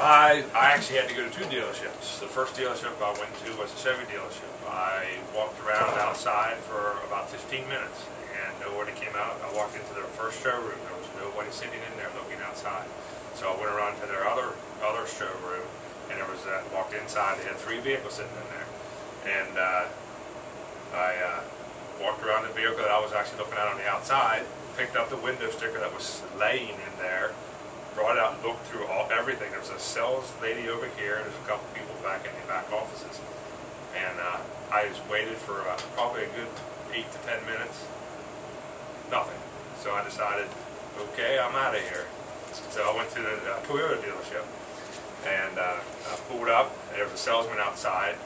I actually had to go to 2 dealerships. The first dealership I went to was a Chevy dealership. I walked around outside for about 15 minutes and nobody came out. I walked into their first showroom. There was nobody sitting in there looking outside. So I went around to their other showroom and there was walked inside. They had 3 vehicles sitting in there. And I walked around the vehicle that I was actually looking at on the outside, picked up the window sticker that was laying in there, brought it out and looked through everything. There was a sales lady over here, and there's a couple people back in the back offices. And I just waited for probably a good 8 to 10 minutes. Nothing. So I decided, okay, I'm out of here. So I went to the Toyota dealership, and I pulled up. There was a salesman outside,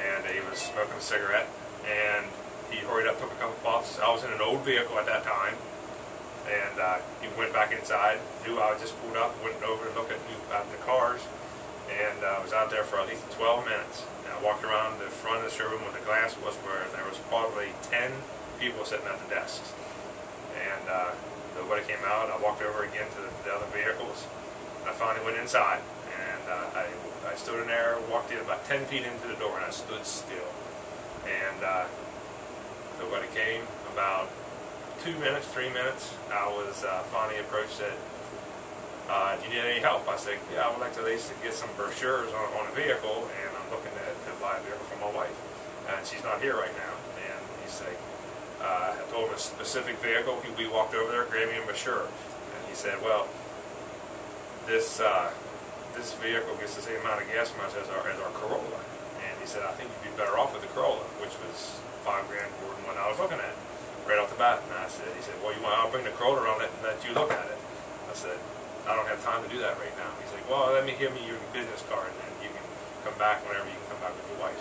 and he was smoking a cigarette, and he hurried up, took a couple puffs. I was in an old vehicle at that time. And he went back inside, knew I just pulled up, went over to look at the cars, and I was out there for at least 12 minutes. And I walked around the front of the showroom where the glass was, where there was probably 10 people sitting at the desks. And nobody came out. I walked over again to the other vehicles. I finally went inside, and I stood in there, walked in about 10 feet into the door, and I stood still. And nobody came. About 2 minutes, 3 minutes, I was finally approached, said, do you need any help? I said, yeah, I would like to at least get some brochures on a vehicle, and I'm looking to buy a vehicle for my wife. And she's not here right now. And he said, I told him a specific vehicle. We walked over there, gave me a brochure. And he said, well, this vehicle gets the same amount of gas mileage as our Corolla. And he said, I think you'd be better off with the Corolla, which was $5 grand more than what I was looking at. Right off the bat, and he said, well, I'll bring the Corolla around and let you look at it. I said, I don't have time to do that right now. He's like, well, let me give me your business card, and then you can come back whenever you can come back with your wife.